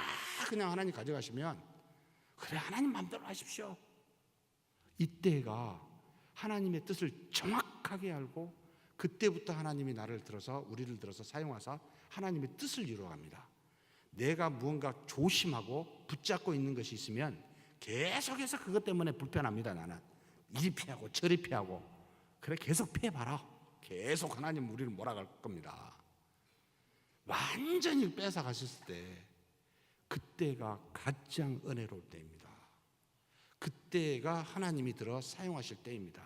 Speaker 1: 그냥 하나님 가져가시면 그래 하나님 마음대로 하십시오. 이때가 하나님의 뜻을 정확하게 알고 그때부터 하나님이 우리를 들어서 사용하사 하나님의 뜻을 이루어갑니다. 내가 무언가 조심하고 붙잡고 있는 것이 있으면 계속해서 그것 때문에 불편합니다. 나는 이리 피하고 저리 피하고. 그래 계속 피해봐라. 계속 하나님 우리를 몰아갈 겁니다. 완전히 뺏어가셨을 때 그때가 가장 은혜로울 때입니다. 그때가 하나님이 들어 사용하실 때입니다.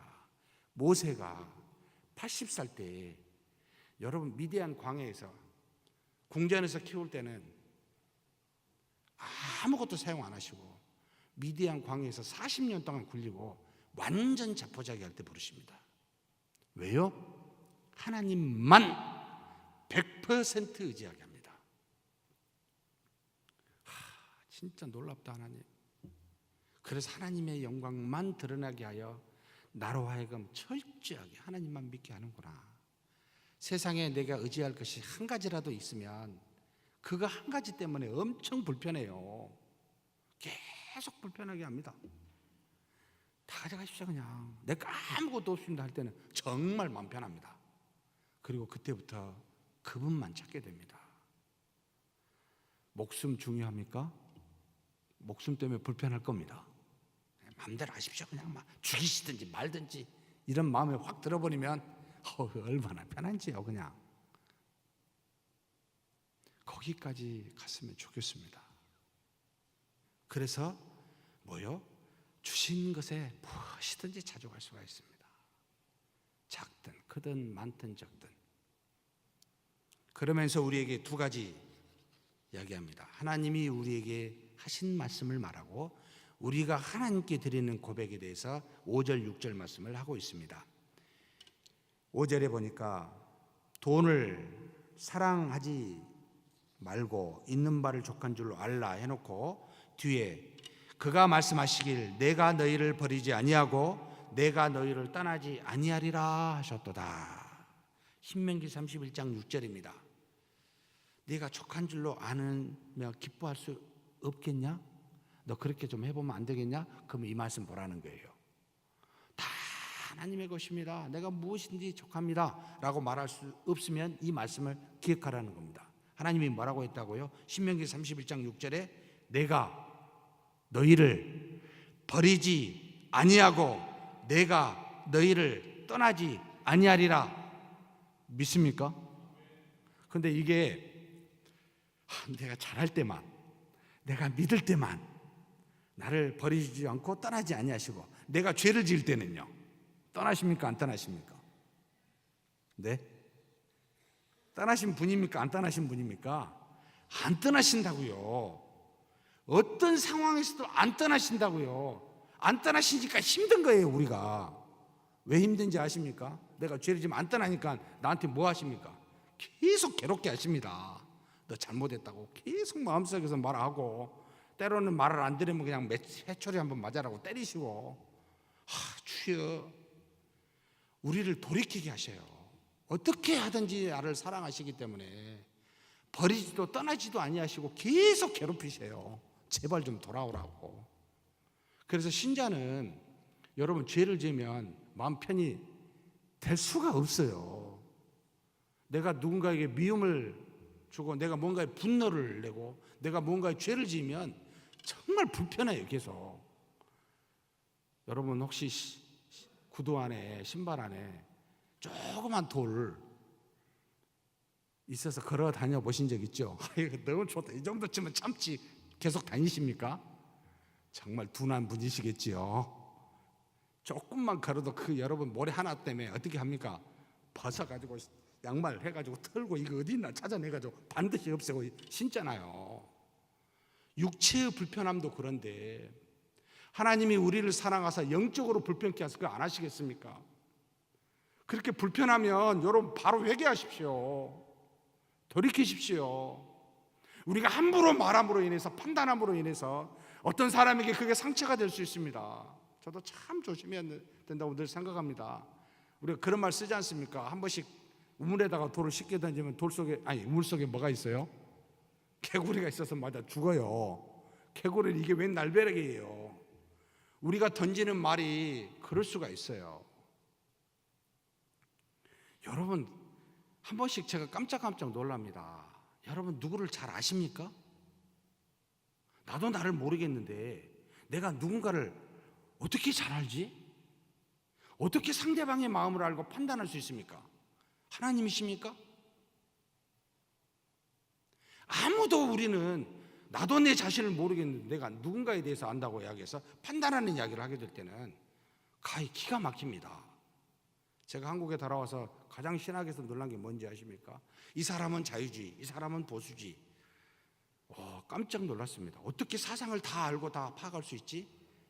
Speaker 1: 모세가 80살 때에 여러분 미디안 광야에서 궁전에서 키울 때는 아무것도 사용 안 하시고 미디안 광야에서 40년 동안 굴리고 완전 자포자기 할 때 부르십니다. 왜요? 하나님만 100% 의지하게 합니다. 진짜 놀랍다 하나님. 그래서 하나님의 영광만 드러나게 하여 나로 하여금 철저하게 하나님만 믿게 하는구나. 세상에 내가 의지할 것이 한 가지라도 있으면 그거 한 가지 때문에 엄청 불편해요. 계속 불편하게 합니다. 다 가져가십시오 그냥. 내가 아무것도 없습니다 할 때는 정말 마음 편합니다. 그리고 그때부터 그분만 찾게 됩니다. 목숨 중요합니까? 목숨 때문에 불편할 겁니다. 마음대로 하십시오 그냥 막 죽이시든지 말든지 이런 마음에 확 들어버리면 얼마나 편한지요. 그냥 거기까지 갔으면 좋겠습니다. 그래서 뭐요? 주신 것에 무엇이든지 자족할 수가 있습니다. 작든 크든 많든 적든. 그러면서 우리에게 두 가지 이야기합니다. 하나님이 우리에게 하신 말씀을 말하고 우리가 하나님께 드리는 고백에 대해서 5절 6절 말씀을 하고 있습니다. 5절에 보니까 돈을 사랑하지 말고 있는 바를 족한 줄로 알라 해놓고 뒤에 그가 말씀하시길 내가 너희를 버리지 아니하고 내가 너희를 떠나지 아니하리라 하셨도다. 신명기 31장 6절입니다. 네가 족한 줄로 아느며 기뻐할 수 없겠냐? 너 그렇게 좀 해보면 안 되겠냐? 그러면 이 말씀 보라는 거예요. 다 하나님의 것입니다. 내가 무엇인지 족합니다 라고 말할 수 없으면 이 말씀을 기억하라는 겁니다. 하나님이 뭐라고 했다고요? 신명기 31장 6절에 내가 너희를 버리지 아니하고 내가 너희를 떠나지 아니하리라. 믿습니까? 그런데 이게 내가 잘할 때만, 내가 믿을 때만 나를 버리지 않고 떠나지 아니하시고 내가 죄를 지을 때는요 떠나십니까 안 떠나십니까? 네? 떠나신 분입니까 안 떠나신 분입니까? 안 떠나신다고요. 어떤 상황에서도 안 떠나신다고요. 안 떠나시니까 힘든 거예요. 우리가 왜 힘든지 아십니까? 내가 죄를 지면 안 떠나니까 나한테 뭐 하십니까? 계속 괴롭게 하십니다. 너 잘못했다고 계속 마음속에서 말하고 때로는 말을 안 들으면 그냥 회초리 한번 맞아라고 때리시고. 주여 우리를 돌이키게 하셔요. 어떻게 하든지 나를 사랑하시기 때문에 버리지도 떠나지도 아니하시고 계속 괴롭히세요. 제발 좀 돌아오라고. 그래서 신자는 여러분 죄를 지으면 마음 편히 될 수가 없어요. 내가 누군가에게 미움을 주고 내가 뭔가에 분노를 내고 내가 뭔가에 죄를 지으면 정말 불편해요. 계속. 여러분 혹시 구두 안에 신발 안에 조그만 돌 있어서 걸어 다녀 보신 적 있죠? 이거 너무 좋다. 이 정도쯤은 참지 계속 다니십니까? 정말 둔한 분이시겠지요. 조금만 걸어도 그 여러분 모래 하나 때문에 어떻게 합니까? 벗어가지고 양말 해가지고 털고 이거 어디 있나 찾아내가지고 반드시 없애고 신잖아요. 육체의 불편함도 그런데 하나님이 우리를 사랑하사 영적으로 불편케 하셔서 그거 안 하시겠습니까? 그렇게 불편하면 여러분 바로 회개하십시오. 돌이키십시오. 우리가 함부로 말함으로 인해서 판단함으로 인해서 어떤 사람에게 그게 상처가 될 수 있습니다. 저도 참 조심해야 된다고 늘 생각합니다. 우리가 그런 말 쓰지 않습니까? 한 번씩 우물에다가 돌을 쉽게 던지면 우물 속에 뭐가 있어요? 개구리가 있어서 맞아 죽어요. 개구리는 이게 웬 날벼락이에요. 우리가 던지는 말이 그럴 수가 있어요. 여러분 한 번씩 제가 깜짝깜짝 놀랍니다. 여러분 누구를 잘 아십니까? 나도 나를 모르겠는데 내가 누군가를 어떻게 잘 알지? 어떻게 상대방의 마음을 알고 판단할 수 있습니까? 하나님이십니까? 아무도 우리는 나도 내 자신을 모르겠는데 내가 누군가에 대해서 안다고 이야기해서 판단하는 이야기를 하게 될 때는 가히 기가 막힙니다. 제가 한국에 돌아와서 가장 신학에서 놀란 게 뭔지 아십니까? 이 사람은 자유주의, 이 사람은 보수주의. 깜짝 놀랐습니다. 어떻게 사상을 다 알고 다 파악할 수 있지?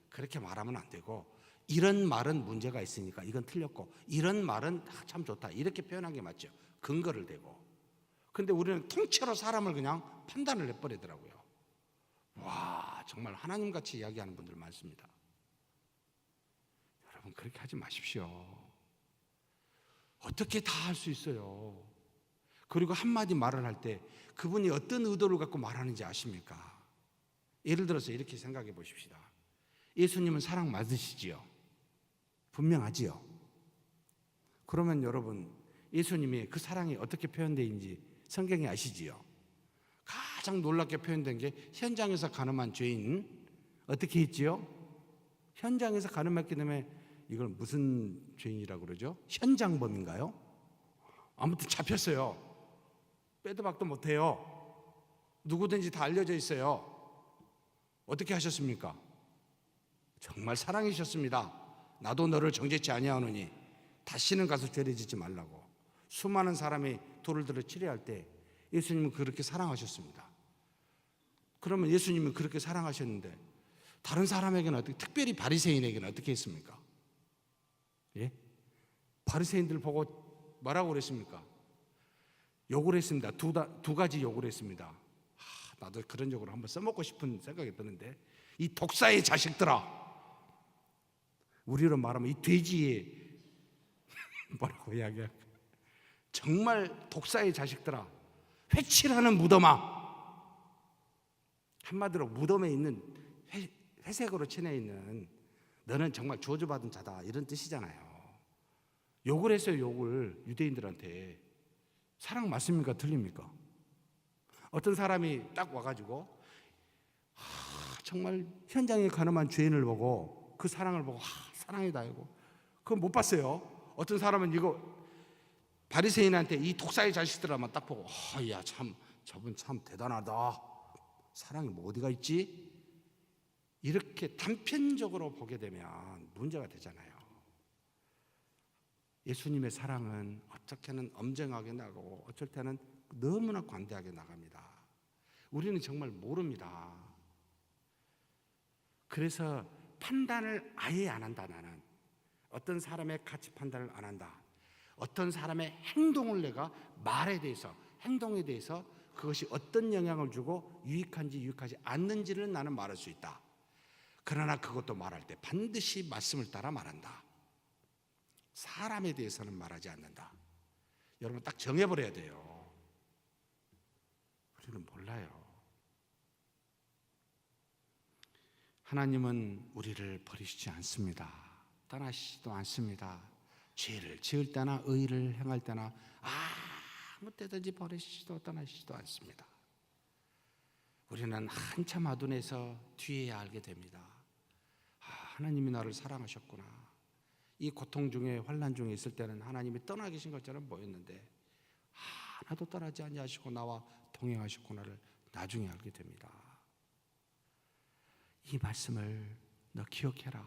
Speaker 1: 그렇게 말하면 안 되고 이런 말은 문제가 있으니까 이건 틀렸고 이런 말은 참 좋다 이렇게 표현한 게 맞죠. 근거를 대고. 근데 우리는 통째로 사람을 그냥 판단을 해버리더라고요. 와, 정말 하나님같이 이야기하는 분들 많습니다. 여러분 그렇게 하지 마십시오. 어떻게 다 할 수 있어요? 그리고 한마디 말을 할 때 그분이 어떤 의도를 갖고 말하는지 아십니까? 예를 들어서 이렇게 생각해 보십시다. 예수님은 사랑 맞으시지요? 분명하지요? 그러면 여러분 예수님이 그 사랑이 어떻게 표현되어 있는지 성경에 아시지요? 가장 놀랍게 표현된 게 현장에서 간음한 죄인 어떻게 했지요? 현장에서 간음했기 때문에 이걸 무슨 죄인이라고 그러죠? 현장범인가요? 아무튼 잡혔어요. 빼도 박도 못해요. 누구든지 다 알려져 있어요. 어떻게 하셨습니까? 정말 사랑이셨습니다. 나도 너를 정죄치 아니하노니 다시는 가서 죄를 짓지 말라고. 수많은 사람이 돌을 들어 치려할 때 예수님은 그렇게 사랑하셨습니다. 그러면 예수님은 그렇게 사랑하셨는데 다른 사람에게는 어떻게, 특별히 바리새인에게는 어떻게 했습니까? 예? 바리새인들 보고 뭐라고 그랬습니까? 욕을 했습니다. 두 가지 욕을 했습니다. 나도 그런 욕을 한번 써먹고 싶은 생각이 드는데 이 독사의 자식들아, 우리로 말하면 이 돼지의 뭐라고 이야기할까? 정말 독사의 자식들아, 회칠하는 무덤아. 한마디로 무덤에 있는 회색으로 칠해 있는 너는 정말 저주받은 자다 이런 뜻이잖아요. 욕을 했어요. 욕을 유대인들한테. 사랑 맞습니까? 틀립니까? 어떤 사람이 딱 와가지고 정말 현장에 간음한 죄인을 보고 그 사랑을 보고 사랑이다 이거 그건 못 봤어요. 어떤 사람은 이거 바리새인한테 이 독사의 자식들아만 딱 보고 야 참 저분 참 대단하다. 사랑이 뭐 어디가 있지? 이렇게 단편적으로 보게 되면 문제가 되잖아요. 예수님의 사랑은 어떻게는 엄정하게 나가고 어쩔 때는 너무나 관대하게 나갑니다. 우리는 정말 모릅니다. 그래서 판단을 아예 안 한다. 나는 어떤 사람의 가치 판단을 안 한다. 어떤 사람의 행동을 내가 말에 대해서 행동에 대해서 그것이 어떤 영향을 주고 유익한지 유익하지 않는지를 나는 말할 수 있다. 그러나 그것도 말할 때 반드시 말씀을 따라 말한다. 사람에 대해서는 말하지 않는다. 여러분 딱 정해버려야 돼요. 우리는 몰라요. 하나님은 우리를 버리시지 않습니다. 떠나시지도 않습니다. 죄를 지을 때나 의를 행할 때나 아무 때든지 버리시지도 떠나시지도 않습니다. 우리는 한참 아둔해서 뒤에야 알게 됩니다. 하나님이 나를 사랑하셨구나. 이 고통 중에 환난 중에 있을 때는 하나님이 떠나 계신 것처럼 보였는데 하나도 떠나지 아니하시고 나와 동행하셨구나를 나중에 알게 됩니다. 이 말씀을 너 기억해라.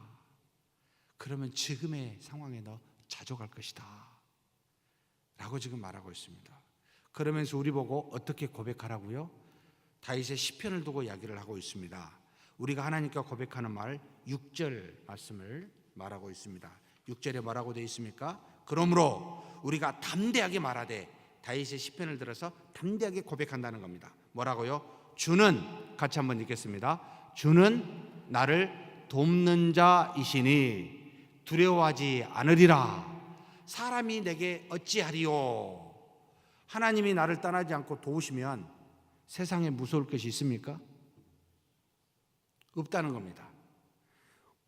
Speaker 1: 그러면 지금의 상황에 너 자족할 것이다 라고 지금 말하고 있습니다. 그러면서 우리 보고 어떻게 고백하라고요? 다윗의 시편을 두고 이야기를 하고 있습니다. 우리가 하나님께 고백하는 말 6절 말씀을 말하고 있습니다. 6절에 뭐라고 되어 있습니까? 그러므로 우리가 담대하게 말하되, 다윗의 시편을 들어서 담대하게 고백한다는 겁니다. 뭐라고요? 주는, 같이 한번 읽겠습니다. 주는 나를 돕는 자이시니 두려워하지 않으리라. 사람이 내게 어찌하리요? 하나님이 나를 떠나지 않고 도우시면 세상에 무서울 것이 있습니까? 없다는 겁니다.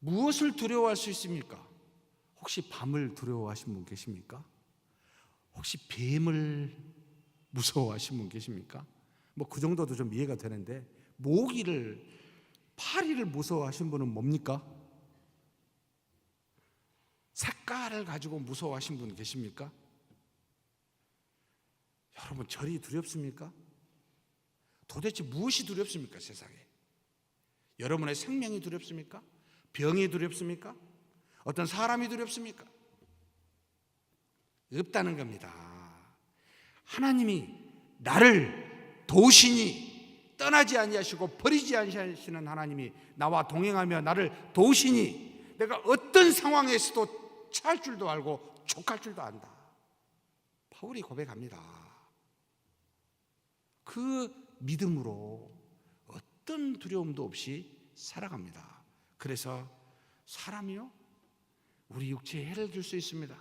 Speaker 1: 무엇을 두려워할 수 있습니까? 혹시 밤을 두려워하신 분 계십니까? 혹시 뱀을 무서워하신 분 계십니까? 뭐 그 정도도 좀 이해가 되는데, 모기를, 파리를 무서워하신 분은 뭡니까? 색깔을 가지고 무서워하신 분 계십니까? 여러분, 절이 두렵습니까? 도대체 무엇이 두렵습니까? 세상에 여러분의 생명이 두렵습니까? 병이 두렵습니까? 어떤 사람이 두렵습니까? 없다는 겁니다. 하나님이 나를 도우시니, 떠나지 아니하시고 버리지 아니하시는 하나님이 나와 동행하며 나를 도우시니 내가 어떤 상황에서도 취할 줄도 알고 족할 줄도 안다. 바울이 고백합니다. 그 믿음으로 어떤 두려움도 없이 살아갑니다. 그래서 사람이요, 우리 육체에 해를 줄 수 있습니다.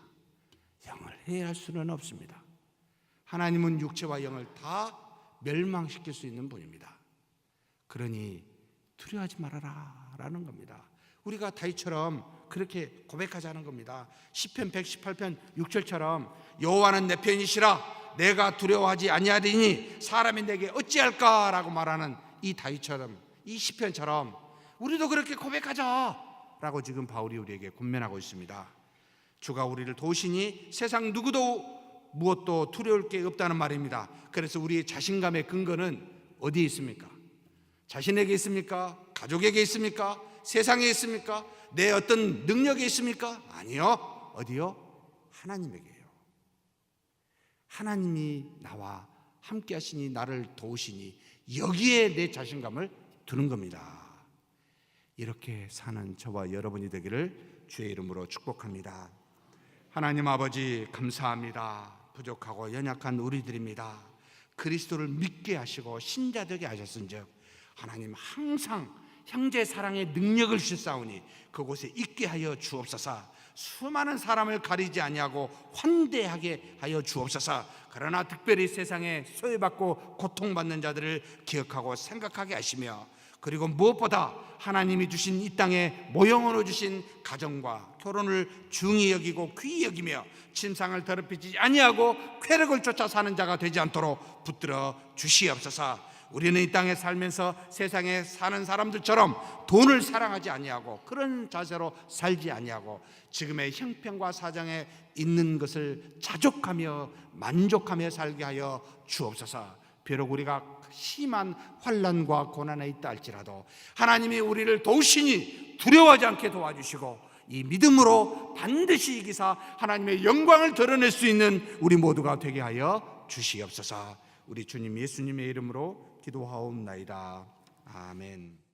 Speaker 1: 영을 해할 수는 없습니다. 하나님은 육체와 영을 다 멸망시킬 수 있는 분입니다. 그러니 두려워하지 말아라 라는 겁니다. 우리가 다윗처럼 그렇게 고백하자는 겁니다. 시편 118편 6절처럼 여호와는 내 편이시라 내가 두려워하지 아니하리니 사람이 내게 어찌할까 라고 말하는 이 다윗처럼, 이 시편처럼 우리도 그렇게 고백하자 라고 지금 바울이 우리에게 권면하고 있습니다. 주가 우리를 도우시니 세상 누구도 무엇도 두려울 게 없다는 말입니다. 그래서 우리의 자신감의 근거는 어디에 있습니까? 자신에게 있습니까? 가족에게 있습니까? 세상에 있습니까? 내 어떤 능력에 있습니까? 아니요. 어디요? 하나님에게요. 하나님이 나와 함께 하시니 나를 도우시니 여기에 내 자신감을 두는 겁니다. 이렇게 사는 저와 여러분이 되기를 주의 이름으로 축복합니다. 하나님 아버지, 감사합니다. 부족하고 연약한 우리들입니다. 그리스도를 믿게 하시고 신자되게 하셨은즉 하나님 항상 형제 사랑의 능력을 주셨사오니 그곳에 있게 하여 주옵소서. 수많은 사람을 가리지 아니하고 환대하게 하여 주옵소서. 그러나 특별히 세상에 소외받고 고통받는 자들을 기억하고 생각하게 하시며, 그리고 무엇보다 하나님이 주신 이 땅에 모형으로 주신 가정과 결혼을 중히 여기고 귀히 여기며 침상을 더럽히지 아니하고 쾌락을 쫓아 사는 자가 되지 않도록 붙들어 주시옵소서. 우리는 이 땅에 살면서 세상에 사는 사람들처럼 돈을 사랑하지 아니하고 그런 자세로 살지 아니하고 지금의 형편과 사정에 있는 것을 자족하며 만족하며 살게 하여 주옵소서. 비록 우리가 심한 환난과 고난에 있다 할지라도 하나님이 우리를 도우시니 두려워하지 않게 도와주시고 이 믿음으로 반드시 이기사 하나님의 영광을 드러낼 수 있는 우리 모두가 되게 하여 주시옵소서. 우리 주님 예수님의 이름으로 기도하옵나이다. 아멘.